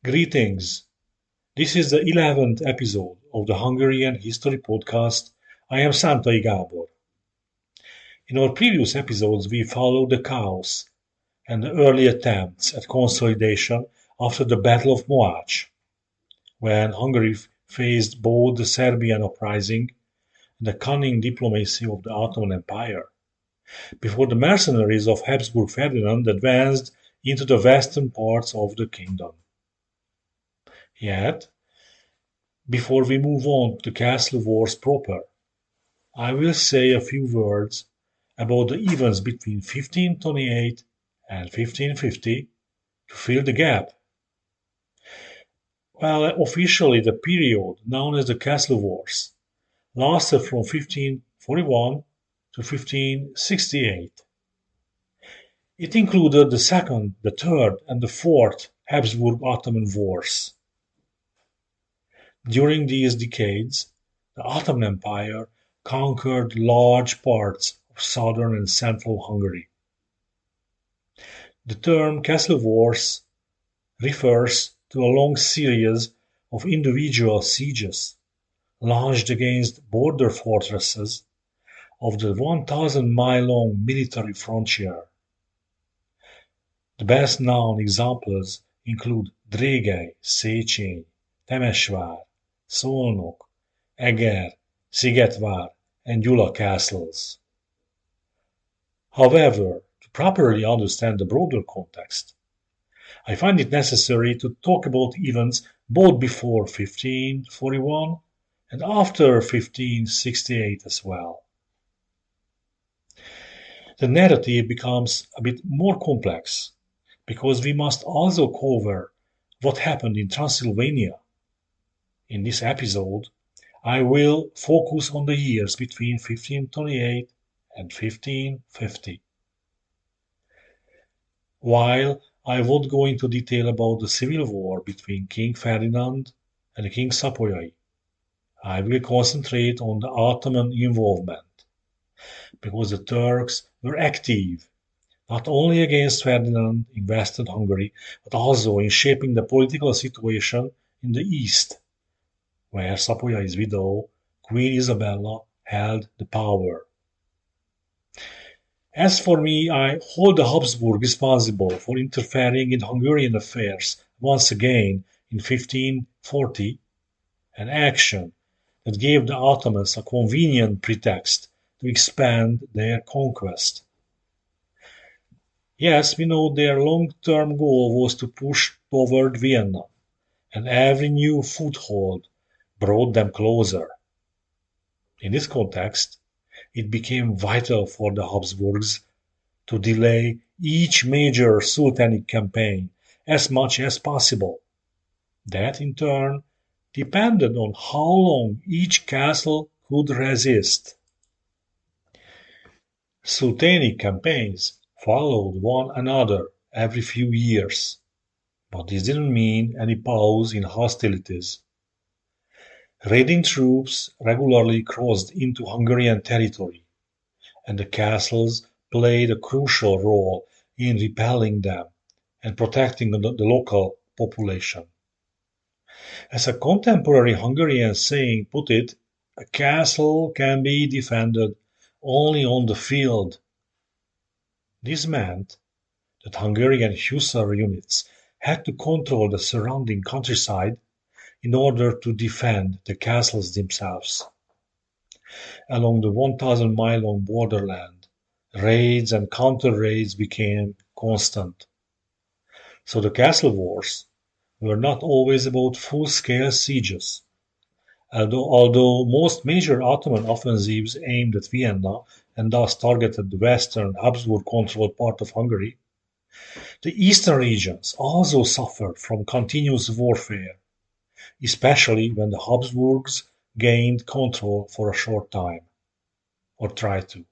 Greetings. This is the 11th episode of the Hungarian History Podcast. I am Szántai Gábor. In our previous episodes, we followed the chaos and the early attempts at consolidation after the Battle of Mohács, when Hungary faced both the Serbian uprising and the cunning diplomacy of the Ottoman Empire, before the mercenaries of Habsburg Ferdinand advanced into the western parts of the kingdom. Yet, before we move on to the castle wars proper, I will say a few words about the events between 1528 and 1550 to fill the gap. Well, officially the period known as the Castle Wars lasted from 1541 to 1568. It included the Second, the Third, and the Fourth Habsburg-Ottoman Wars. During these decades, the Ottoman Empire conquered large parts of southern and central Hungary. The term Castle Wars refers to a long series of individual sieges launched against border fortresses of the 1,000-mile-long military frontier. The best-known examples include Drégely, Széchenyi, Temesvár, Szolnok, Eger, Szigetvár, and Gyula castles. However, to properly understand the broader context, I find it necessary to talk about events both before 1541 and after 1568 as well. The narrative becomes a bit more complex because we must also cover what happened in Transylvania. In this episode, I will focus on the years between 1528 and 1550. While I won't go into detail about the civil war between King Ferdinand and King Szapolyai, I will concentrate on the Ottoman involvement, because the Turks were active not only against Ferdinand in Western Hungary, but also in shaping the political situation in the east, where Szapolyai's widow, Queen Isabella, held the power. As for me, I hold the Habsburg responsible for interfering in Hungarian affairs once again in 1540, an action that gave the Ottomans a convenient pretext to expand their conquest. Yes, we know their long-term goal was to push toward Vienna, and every new foothold brought them closer. In this context, it became vital for the Habsburgs to delay each major sultanic campaign as much as possible. That, in turn, depended on how long each castle could resist. Sultanic campaigns followed one another every few years, but this didn't mean any pause in hostilities. Raiding troops regularly crossed into Hungarian territory, and the castles played a crucial role in repelling them and protecting the local population. As a contemporary Hungarian saying put it, a castle can be defended only on the field. This meant that Hungarian hussar units had to control the surrounding countryside in order to defend the castles themselves. Along the 1,000-mile-long borderland, raids and counter-raids became constant. So the castle wars were not always about full-scale sieges. Although most major Ottoman offensives aimed at Vienna and thus targeted the western Habsburg-controlled part of Hungary, the eastern regions also suffered from continuous warfare, especially when the Habsburgs gained control for a short time, or tried to.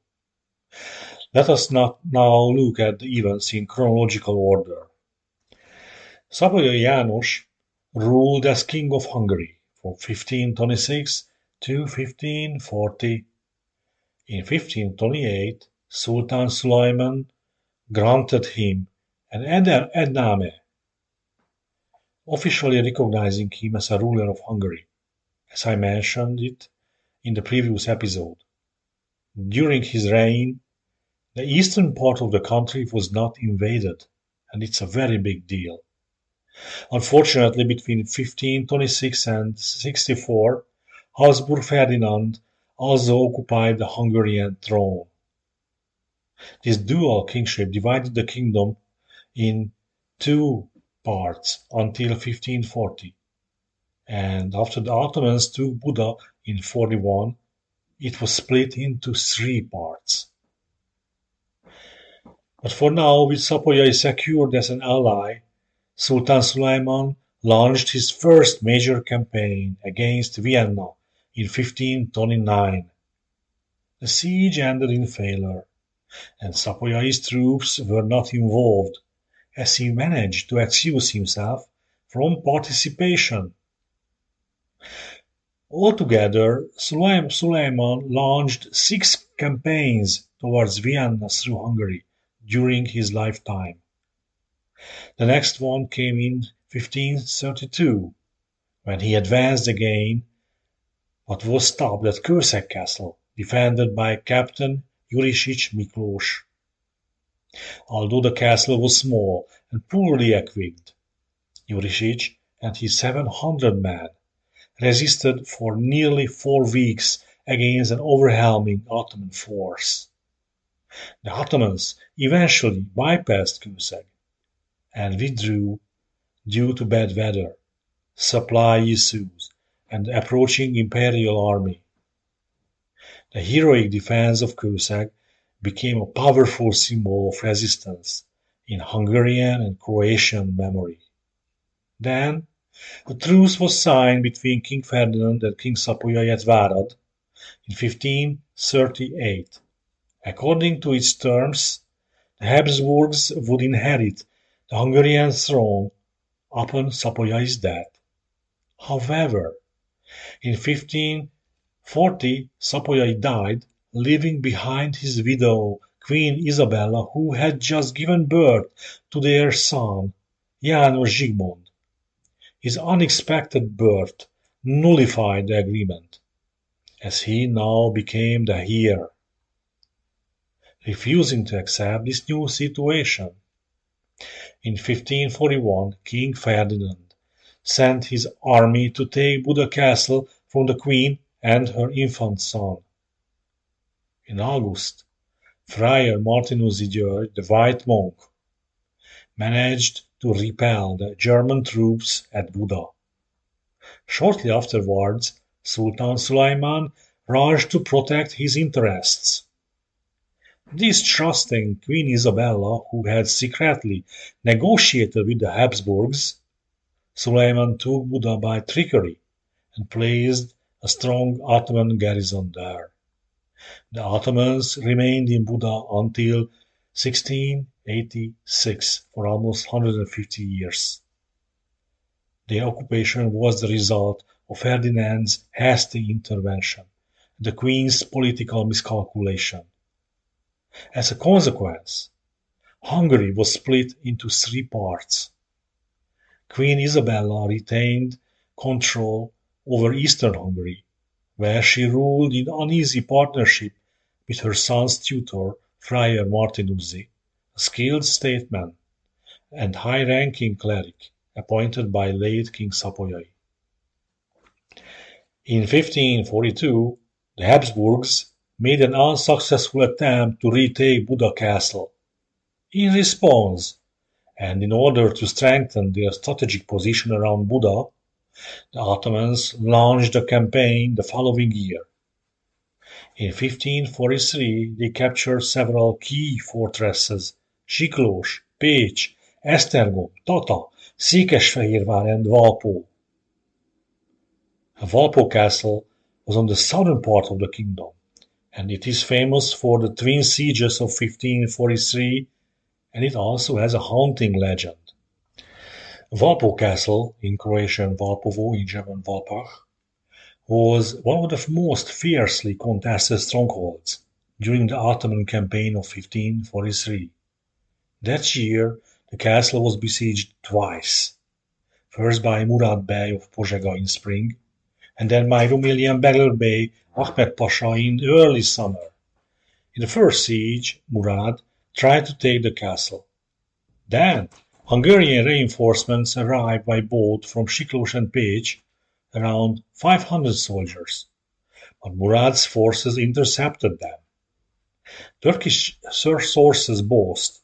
Let us now look at the events in chronological order. Szapolyai János ruled as King of Hungary from 1526 to 1540. In 1528, Sultan Sulaiman granted him an edname, officially recognizing him as a ruler of Hungary, as I mentioned it in the previous episode. During his reign, the eastern part of the country was not invaded, and it's a very big deal. Unfortunately, between 1526 and 64, Habsburg Ferdinand also occupied the Hungarian throne. This dual kingship divided the kingdom in two parts until 1540, and after the Ottomans took Buda in 41, it was split into three parts. But for now, with Szapolyai secured as an ally, Sultan Suleiman launched his first major campaign against Vienna in 1529. The siege ended in failure, and Szapolyai's troops were not involved, as he managed to excuse himself from participation. Altogether, Suleiman launched 6 campaigns towards Vienna through Hungary during his lifetime. The next one came in 1532, when he advanced again, but was stopped at Kőszeg Castle, defended by Captain Jurisic Miklós. Although the castle was small and poorly equipped, Jurisic and his 700 men resisted for nearly 4 weeks against an overwhelming Ottoman force. The Ottomans eventually bypassed Kőszeg and withdrew due to bad weather, supply issues, and the approaching imperial army. The heroic defense of Kőszeg became a powerful symbol of resistance in Hungarian and Croatian memory. Then, a truce was signed between King Ferdinand and King Szapolyai at Várad in 1538. According to its terms, the Habsburgs would inherit the Hungarian throne upon Szapolyai's death. However, in 1540 Szapolyai died, leaving behind his widow, Queen Isabella, who had just given birth to their son, János Zsigmond. His unexpected birth nullified the agreement, as he now became the heir. Refusing to accept this new situation, in 1541 King Ferdinand sent his army to take Buda Castle from the Queen and her infant son. In August, Friar Martinuzzi György, the White Monk, managed to repel the German troops at Buda. Shortly afterwards, Sultan Suleiman rushed to protect his interests. Distrusting Queen Isabella, who had secretly negotiated with the Habsburgs, Suleiman took Buda by trickery and placed a strong Ottoman garrison there. The Ottomans remained in Buda until 1686, for almost 150 years. Their occupation was the result of Ferdinand's hasty intervention, the Queen's political miscalculation. As a consequence, Hungary was split into 3 parts. Queen Isabella retained control over eastern Hungary, where she ruled in uneasy partnership with her son's tutor, Friar Martinuzzi, a skilled statesman and high-ranking cleric appointed by late King Szapolyai. In 1542, the Habsburgs made an unsuccessful attempt to retake Buda Castle. In response, and in order to strengthen their strategic position around Buda, the Ottomans launched a campaign the following year. In 1543 they captured several key fortresses: Siklós, Pécs, Esztergom, Tata, Székesfehérvár and Valpó. Valpó Castle was on the southern part of the kingdom, and it is famous for the twin sieges of 1543, and it also has a haunting legend. Valpó Castle, in Croatian Valpovo, in German Valpach, was one of the most fiercely contested strongholds during the Ottoman campaign of 1543. That year, the castle was besieged twice. first by Murad Bey of Pozsega in spring, and then by Rumelian beggar Bey Ahmed Pasha in early summer. In the first siege, Murad tried to take the castle. Then Hungarian reinforcements arrived by boat from Siklós and Pécs, around 500 soldiers, but Murad's forces intercepted them. Turkish sources boast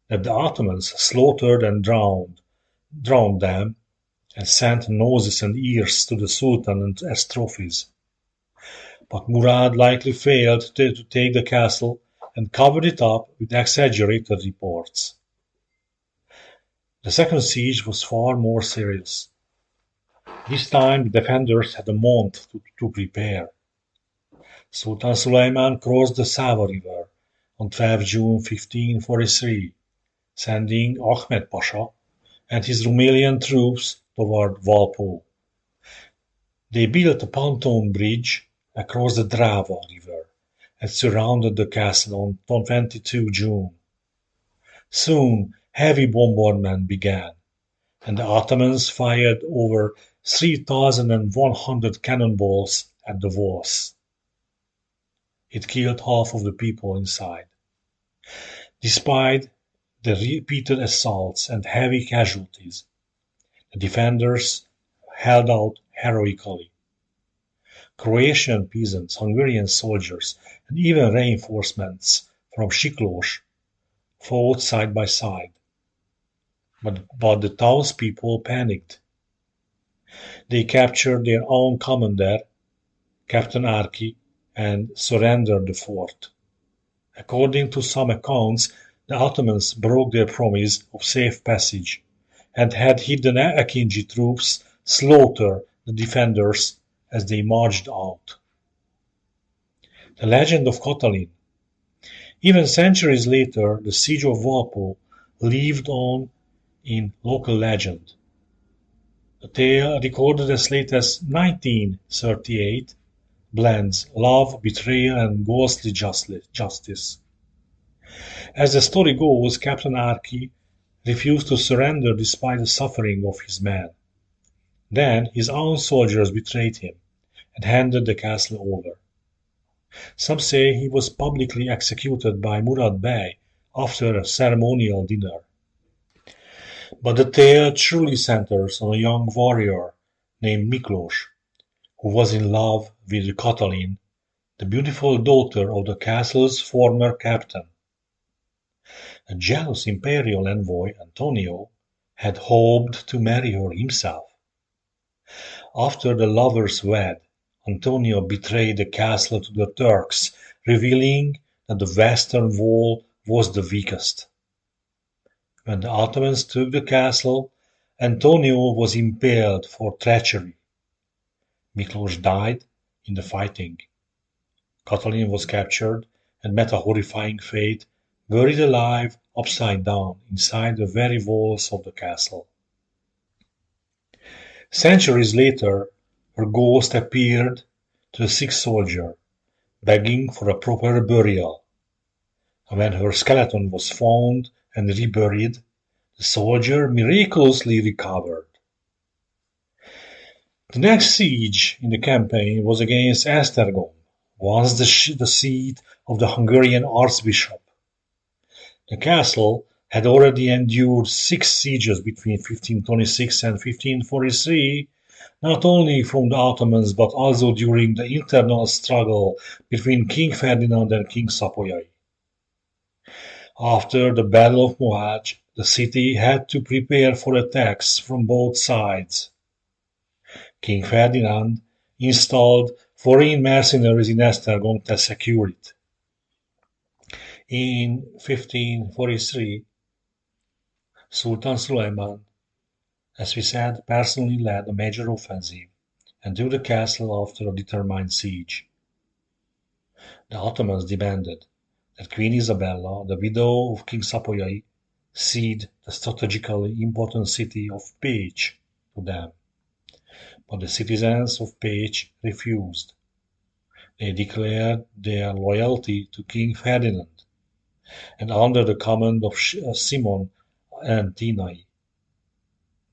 that the Ottomans slaughtered and drowned them, and sent noses and ears to the Sultan as trophies. But Murad likely failed to take the castle and covered it up with exaggerated reports. The second siege was far more serious. This time the defenders had a month to prepare. Sultan Suleiman crossed the Sava River on 12 June 1543, sending Ahmed Pasha and his Rumelian troops toward Valpó. They built a pontoon bridge across the Drava River and surrounded the castle on 22 June. Soon heavy bombardment began, and the Ottomans fired over 3,100 cannonballs at the walls. It killed half of the people inside. Despite the repeated assaults and heavy casualties, the defenders held out heroically. Croatian peasants, Hungarian soldiers, and even reinforcements from Siklós fought side by side. But the townspeople panicked. They captured their own commander, Captain Arki, and surrendered the fort. According to some accounts, the Ottomans broke their promise of safe passage and had hidden Akinji troops slaughter the defenders as they marched out. The legend of Katalin. Even centuries later, the siege of Valpó lived on in local legend. The tale, recorded as late as 1938, blends love, betrayal, and ghostly justice. As the story goes, Captain Arki refused to surrender despite the suffering of his men. Then his own soldiers betrayed him and handed the castle over. Some say he was publicly executed by Murad Bey after a ceremonial dinner. But the tale truly centers on a young warrior named Miklós, who was in love with Katalin, the beautiful daughter of the castle's former captain. A jealous imperial envoy, Antonio, had hoped to marry her himself. After the lovers wed, Antonio betrayed the castle to the Turks, revealing that the western wall was the weakest. When the Ottomans took the castle, Antonio was impaled for treachery. Miklós died in the fighting. Katalin was captured and met a horrifying fate, buried alive upside down inside the very walls of the castle. Centuries later, her ghost appeared to a sick soldier, begging for a proper burial. And when her skeleton was found and reburied, the soldier miraculously recovered. The next siege in the campaign was against Esztergom, once the seat of the Hungarian archbishop. The castle had already endured 6 sieges between 1526 and 1543, not only from the Ottomans but also during the internal struggle between King Ferdinand and King Szapolyai. After the Battle of Mohács, the city had to prepare for attacks from both sides. King Ferdinand installed foreign mercenaries in Esztergom to secure it. In 1543, Sultan Suleiman, as we said, personally led a major offensive and took the castle after a determined siege. The Ottomans demanded that Queen Isabella, the widow of King Szapolyai, cede the strategically important city of Pécs to them. But the citizens of Pécs refused. They declared their loyalty to King Ferdinand, and under the command of Simon and Tinai,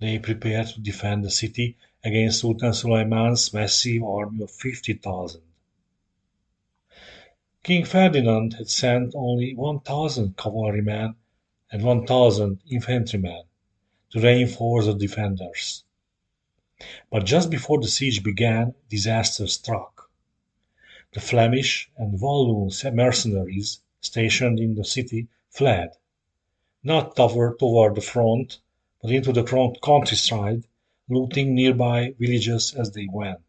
They prepared to defend the city against Sultan Sulayman's massive army of 50,000. King Ferdinand had sent only 1,000 cavalrymen and 1,000 infantrymen to reinforce the defenders. But just before the siege began, disaster struck. The Flemish and Walloon mercenaries stationed in the city fled, not toward the front, but into the countryside, looting nearby villages as they went.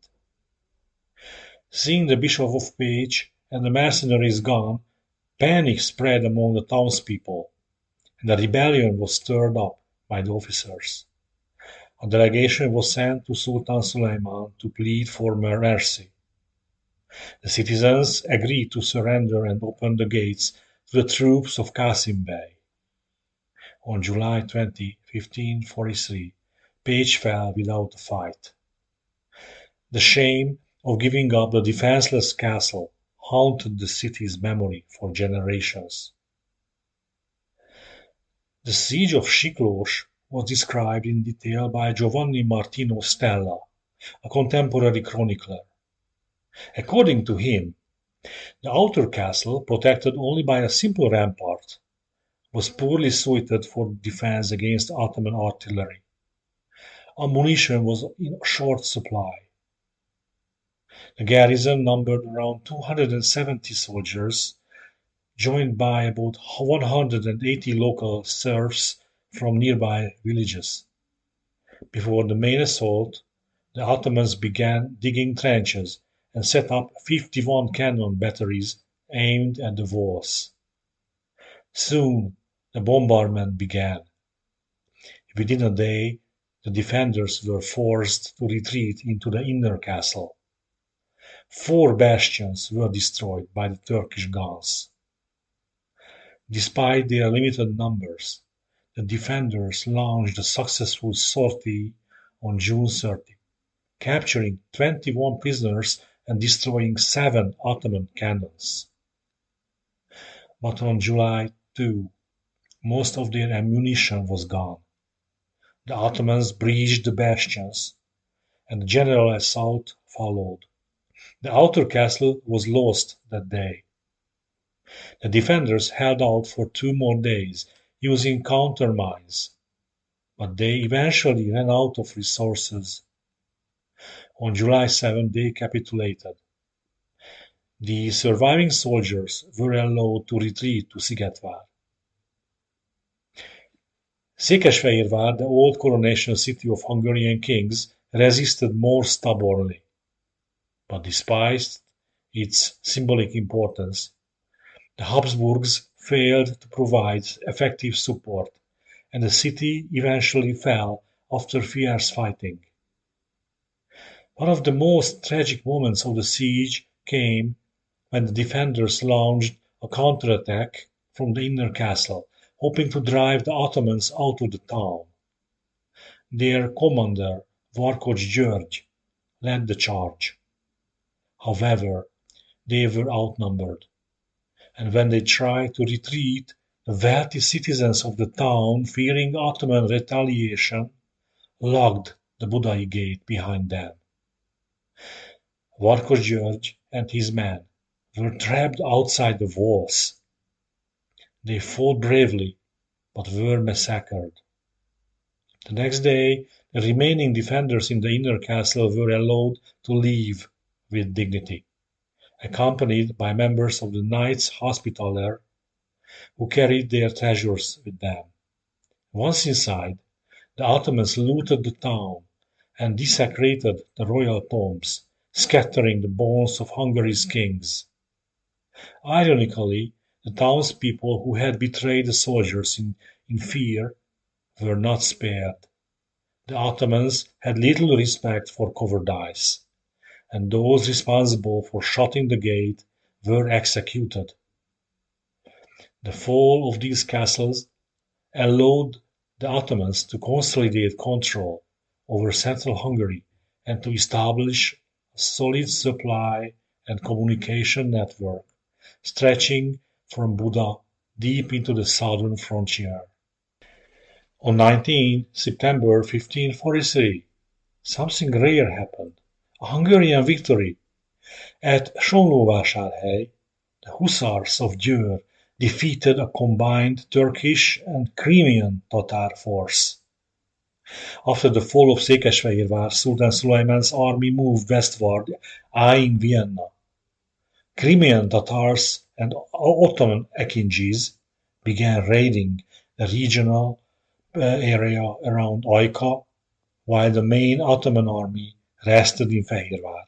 Seeing the Bishop of Pécs and the mercenaries gone, panic spread among the townspeople, and a rebellion was stirred up by the officers. A delegation was sent to Sultan Sulayman to plead for mercy. The citizens agreed to surrender and open the gates to the troops of Qasim Bey. On July 20, 1543, Pécs fell without a fight. The shame of giving up the defenseless castle haunted the city's memory for generations. The siege of Siklós was described in detail by Giovanni Martino Stella, a contemporary chronicler. According to him, the outer castle, protected only by a simple rampart, was poorly suited for defense against Ottoman artillery. Ammunition was in short supply. The garrison numbered around 270 soldiers, joined by about 180 local serfs from nearby villages. Before the main assault, the Ottomans began digging trenches and set up 51 cannon batteries aimed at the walls. Soon the bombardment began. Within a day, the defenders were forced to retreat into the inner castle. 4 bastions were destroyed by the Turkish guns. Despite their limited numbers, the defenders launched a successful sortie on June 30, capturing 21 prisoners and destroying 7 Ottoman cannons. But on July 2, most of their ammunition was gone. The Ottomans breached the bastions, and the general assault followed. The outer castle was lost that day. The defenders held out for 2 more days, using countermines, but they eventually ran out of resources. On July 7 they capitulated. The surviving soldiers were allowed to retreat to Szigetvár. Székesfehérvár, the old coronation city of Hungarian kings, resisted more stubbornly. But despite its symbolic importance, the Habsburgs failed to provide effective support, and the city eventually fell after fierce fighting. One of the most tragic moments of the siege came when the defenders launched a counterattack from the inner castle, hoping to drive the Ottomans out of the town. Their commander, Varkocs György, led the charge. However, they were outnumbered, and when they tried to retreat, the wealthy citizens of the town, fearing Ottoman retaliation, locked the Budai gate behind them. Varkocs György and his men were trapped outside the walls. They fought bravely, but were massacred. The next day, the remaining defenders in the inner castle were allowed to leave with dignity, accompanied by members of the Knights Hospitaller, who carried their treasures with them. Once inside, the Ottomans looted the town and desecrated the royal tombs, scattering the bones of Hungary's kings. Ironically, the townspeople who had betrayed the soldiers in fear were not spared. The Ottomans had little respect for cowardice, and those responsible for shutting the gate were executed. The fall of these castles allowed the Ottomans to consolidate control over central Hungary and to establish a solid supply and communication network stretching from Buda deep into the southern frontier. On 19 September 1543, something rare happened. A Hungarian victory. At Sonlóvásárhely, the hussars of Győr defeated a combined Turkish and Crimean Tatar force. After the fall of Székesfehérvár, Sultan Suleiman's army moved westward, eyeing Vienna. Crimean Tatars and Ottoman Akinjis began raiding the regional area around Ajka, while the main Ottoman army rested in Fehérvár.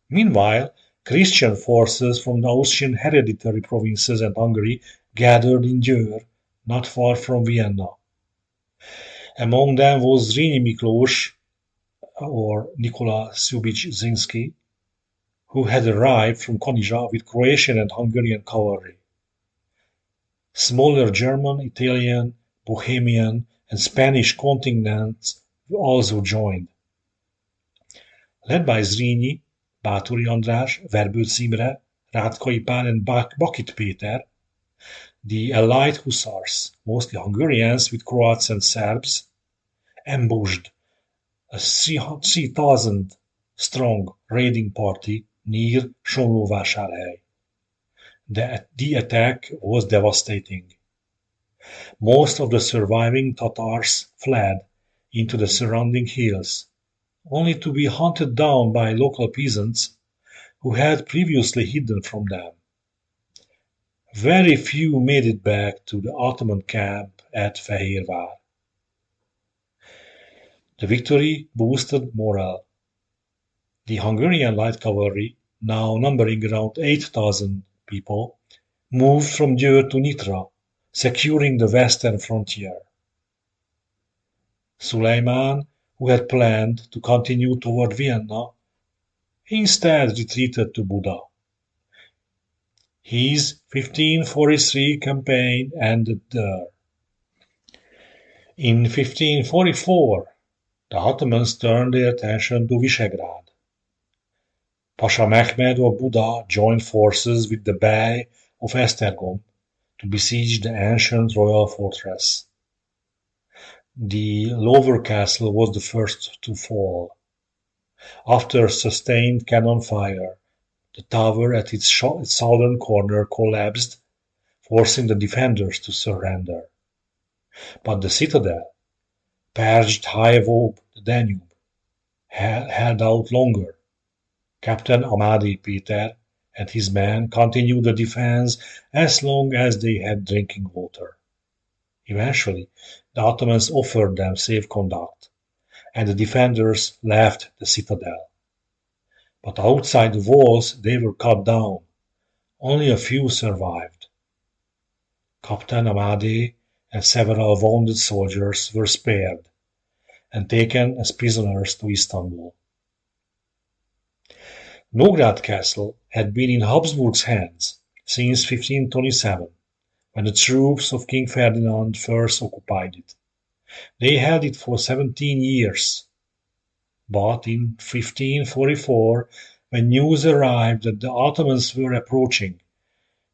Meanwhile, Christian forces from the Austrian hereditary provinces and Hungary gathered in Győr, not far from Vienna. Among them was Zrínyi Miklós, or Nikola Szubizsnyi, who had arrived from Kanizsa with Croatian and Hungarian cavalry. Smaller German, Italian, Bohemian, and Spanish contingents also joined. Led by Zrínyi, Báthori András, Verbőc Imre, Rátkai Pál, and Bakit Péter, the allied hussars, mostly Hungarians with Croats and Serbs, ambushed a 3,000-strong raiding party near Sonlóvásárhely. The attack was devastating. Most of the surviving Tatars fled into the surrounding hills, only to be hunted down by local peasants who had previously hidden from them. Very few made it back to the Ottoman camp at Fehérvár. The victory boosted morale. The Hungarian light cavalry, now numbering around 8,000 people, moved from Győr to Nyitra, securing the western frontier. Suleiman, who had planned to continue toward Vienna, instead retreated to Buda. His 1543 campaign ended there. In 1544, the Ottomans turned their attention to Visegrád. Pasha Mehmed of Buda joined forces with the Bey of Esztergom to besiege the ancient royal fortress. The lower castle was the first to fall. After sustained cannon fire, the tower at its southern corner collapsed, forcing the defenders to surrender. But the citadel, perched high above the Danube, held out longer. Captain Amádi Péter and his men continued the defense as long as they had drinking water. Eventually, the Ottomans offered them safe conduct, and the defenders left the citadel. But outside the walls they were cut down. Only a few survived. Captain Amádi and several wounded soldiers were spared and taken as prisoners to Istanbul. Nógrád Castle had been in Habsburg's hands since 1527, when the troops of King Ferdinand first occupied it. They held it for 17 years. But in 1544, when news arrived that the Ottomans were approaching,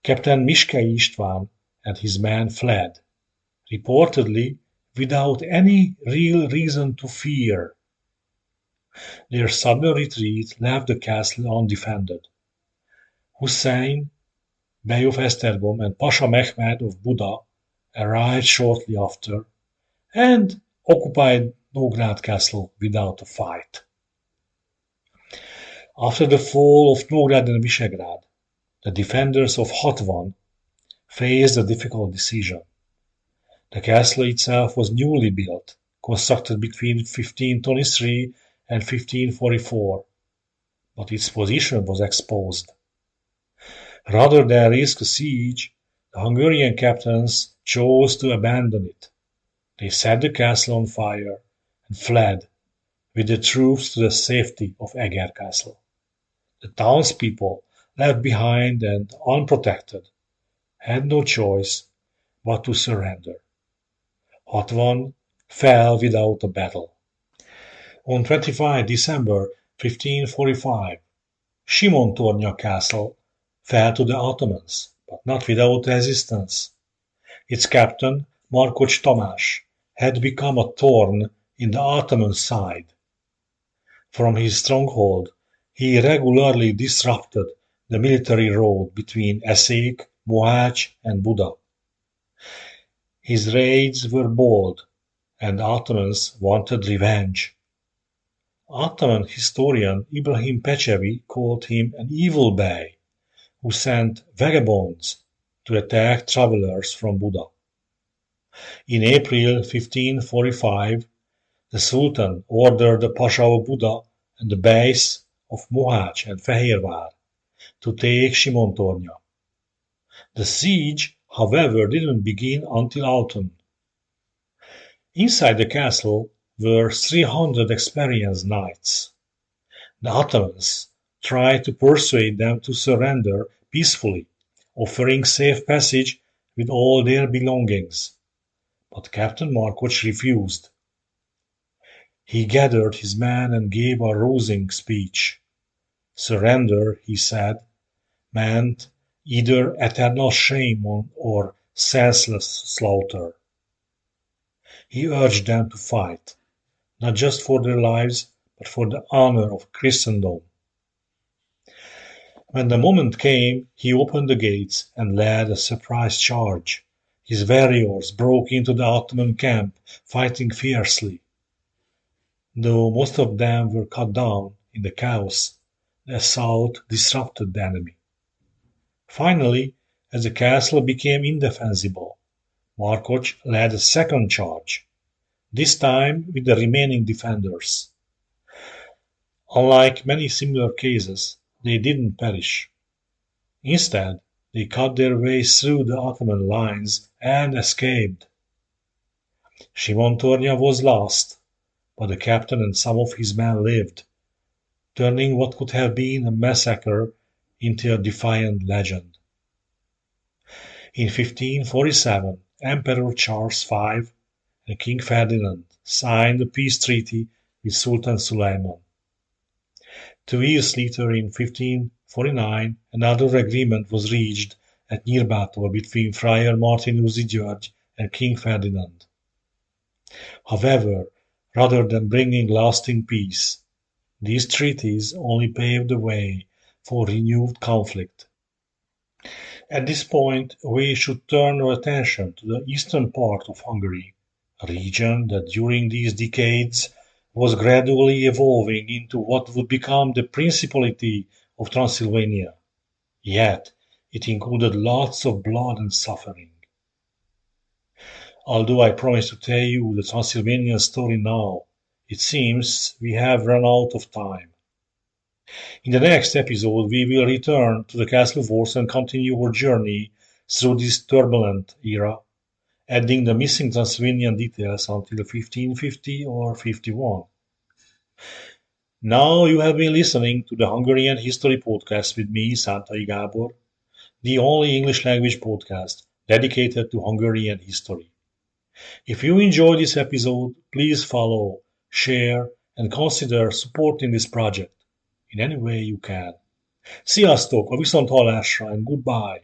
Captain Miskei István and his men fled, reportedly without any real reason to fear. Their sudden retreat left the castle undefended. Husein, Bey of Esztergom, and Pasha Mehmed of Buda arrived shortly after and occupied Nógrád Castle without a fight. After the fall of Nógrád and Visegrád, the defenders of Hatvan faced a difficult decision. The castle itself was newly built, constructed between 1523 and 1544, but its position was exposed. Rather than risk a siege, the Hungarian captains chose to abandon it. They set the castle on fire and fled with the troops to the safety of Eger Castle. The townspeople, left behind and unprotected, had no choice but to surrender. Hatvan fell without a battle. On 25 December 1545, Simontornya Castle fell to the Ottomans, but not without resistance. Its captain, Markocs Tamás, had become a thorn in the Ottoman side. From his stronghold, he regularly disrupted the military road between Eszék, Mohács, and Buda. His raids were bold, and the Ottomans wanted revenge. Ottoman historian Ibrahim Pechevi called him an evil bey who sent vagabonds to attack travelers from Buda. In April 1545, the Sultan ordered the Pasha of Buda and the beys of Mohács and Fehérvár to take Simontornya. The siege, however, didn't begin until autumn. Inside the castle were 300 experienced knights. The Ottomans tried to persuade them to surrender peacefully, offering safe passage with all their belongings. But Captain Markocs refused. He gathered his men and gave a rousing speech. Surrender, he said, meant either eternal shame or senseless slaughter. He urged them to fight, not just for their lives, but for the honor of Christendom. When the moment came, he opened the gates and led a surprise charge. His warriors broke into the Ottoman camp, fighting fiercely. Though most of them were cut down in the chaos, the assault disrupted the enemy. Finally, as the castle became indefensible, Markocs led a second charge, this time with the remaining defenders. Unlike many similar cases, they didn't perish. Instead, they cut their way through the Ottoman lines and escaped. Simontornya was lost, but the captain and some of his men lived, turning what could have been a massacre into a defiant legend. In 1547, Emperor Charles V and King Ferdinand signed a peace treaty with Sultan Suleiman. 2 years later, in 1549, another agreement was reached at Nyírbátor between Friar Martin György and King Ferdinand. However, rather than bringing lasting peace, these treaties only paved the way for renewed conflict. At this point, we should turn our attention to the eastern part of Hungary, a region that during these decades was gradually evolving into what would become the Principality of Transylvania. Yet, it included lots of blood and suffering. Although I promised to tell you the Transylvanian story now, it seems we have run out of time. In the next episode, we will return to the Castle Wars and continue our journey through this turbulent era, adding the missing Transylvanian details until 1550 or 51. Now you have been listening to the Hungarian History Podcast with me, Szántai Gábor, the only English language podcast dedicated to Hungarian history. If you enjoyed this episode, please follow, share, and consider supporting this project in any way you can. Sziasztok, a viszonthallásra, and goodbye!